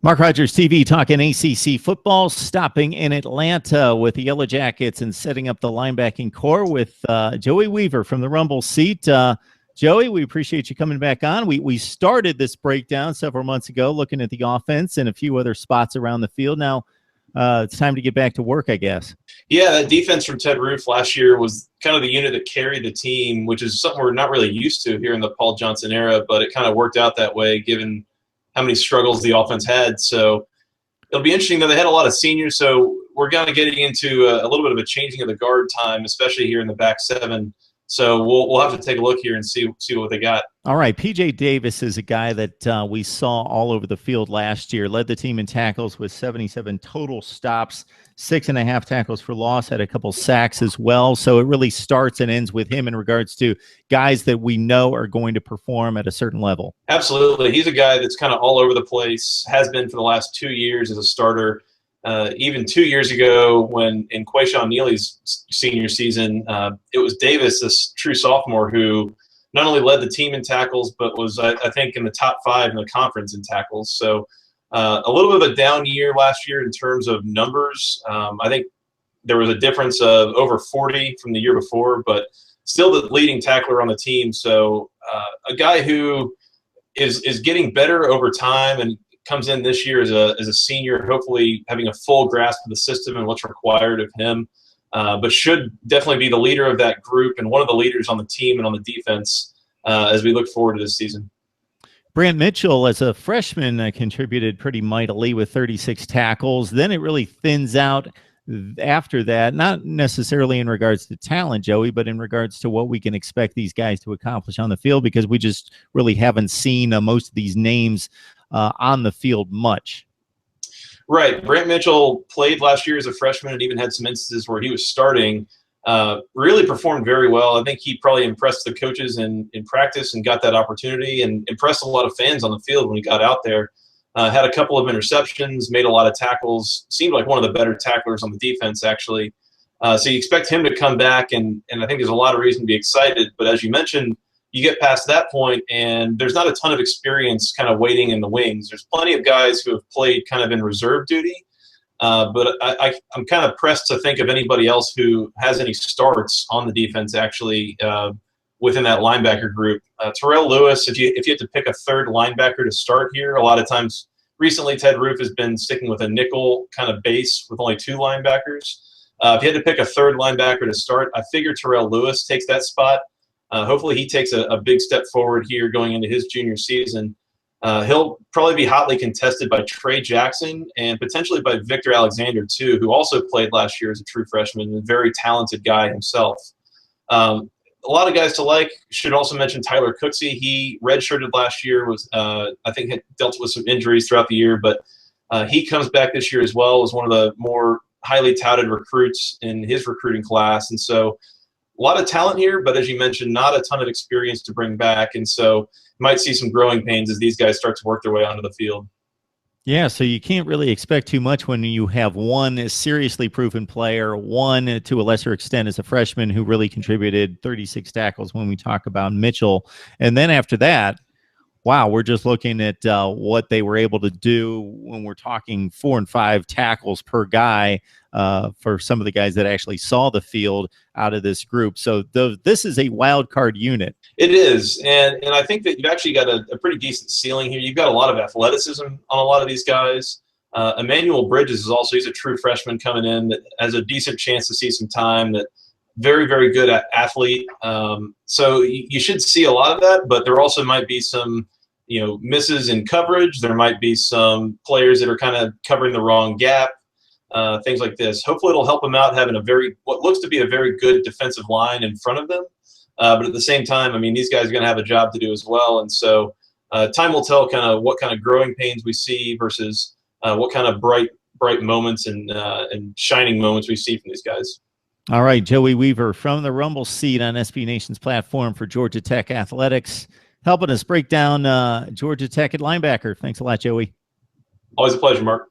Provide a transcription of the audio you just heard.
Mark Rogers TV talking ACC football, stopping in Atlanta with the Yellow Jackets and setting up the linebacking core with Joey Weaver from the Rumble seat. Joey, we appreciate you coming back on. We started this breakdown several months ago looking at the offense and a few other spots around the field. Now it's time to get back to work, I guess. Yeah, that defense from Ted Roof last year was kind of the unit that carried the team, which is something we're not really used to here in the Paul Johnson era, but it kind of worked out that way given how many struggles the offense had. So it'll be interesting, though. They had a lot of seniors, so we're going to get into a little bit of a changing of the guard time, especially here in the back seven. So we'll have to take a look here and see what they got. All right, P.J. Davis is a guy that we saw all over the field last year. Led the team in tackles with 77 total stops, 6.5 tackles for loss, had a couple sacks as well. So it really starts and ends with him in regards to guys that we know are going to perform at a certain level. Absolutely. He's a guy that's kind of all over the place, has been for the last 2 years as a starter. Even 2 years ago, when in Quayshawn Neely's senior season, it was Davis, this true sophomore, who not only led the team in tackles, but was, I think, in the top 5 in the conference in tackles. So a little bit of a down year last year in terms of numbers. I think there was a difference of over 40 from the year before, but still the leading tackler on the team. So a guy who is getting better over time and comes in this year as a senior, hopefully having a full grasp of the system and what's required of him, but should definitely be the leader of that group and one of the leaders on the team and on the defense as we look forward to this season. Brant Mitchell, as a freshman, contributed pretty mightily with 36 tackles. Then it really thins out after that, not necessarily in regards to talent, Joey, but in regards to what we can expect these guys to accomplish on the field, because we just really haven't seen most of these names on the field much. Right. Brant Mitchell played last year as a freshman and even had some instances where he was starting. Really performed very well. I think he probably impressed the coaches in practice and got that opportunity, and impressed a lot of fans on the field when he got out there. Had a couple of interceptions, made a lot of tackles, seemed like one of the better tacklers on the defense, actually. So you expect him to come back, and I think there's a lot of reason to be excited. But as you mentioned, you get past that point, and there's not a ton of experience kind of waiting in the wings. There's plenty of guys who have played kind of in reserve duty, but I'm kind of pressed to think of anybody else who has any starts on the defense actually within that linebacker group. Terrell Lewis, if you had to pick a third linebacker to start here, a lot of times recently Ted Roof has been sticking with a nickel kind of base with only 2 linebackers. If you had to pick a third linebacker to start, I figure Terrell Lewis takes that spot. Hopefully he takes a big step forward here going into his junior season. He'll probably be hotly contested by Trey Jackson and potentially by Victor Alexander, too, who also played last year as a true freshman and a very talented guy himself. A lot of guys to like. Should also mention Tyler Cooksey. He redshirted last year, was I think had dealt with some injuries throughout the year, but he comes back this year as well as one of the more highly touted recruits in his recruiting class. And so a lot of talent here, but as you mentioned, not a ton of experience to bring back. And so you might see some growing pains as these guys start to work their way onto the field. Yeah, so you can't really expect too much when you have one seriously proven player, one to a lesser extent as a freshman who really contributed 36 tackles when we talk about Mitchell. And then after that, wow, we're just looking at what they were able to do when we're talking 4 and 5 tackles per guy for some of the guys that actually saw the field out of this group. So this is a wild card unit. It is, and I think that you've actually got a pretty decent ceiling here. You've got a lot of athleticism on a lot of these guys. Emmanuel Bridges is also, he's a true freshman coming in that has a decent chance to see some time, that very, very good athlete. So you should see a lot of that, but there also might be some, misses in coverage. There might be some players that are kind of covering the wrong gap, things like this. Hopefully it'll help them out having what looks to be a very good defensive line in front of them. But at the same time, I mean, these guys are going to have a job to do as well. And so time will tell kind of what kind of growing pains we see versus what kind of bright moments and shining moments we see from these guys. All right, Joey Weaver from the Rumble seat on SB Nation's platform for Georgia Tech Athletics, helping us break down Georgia Tech at linebacker. Thanks a lot, Joey. Always a pleasure, Mark.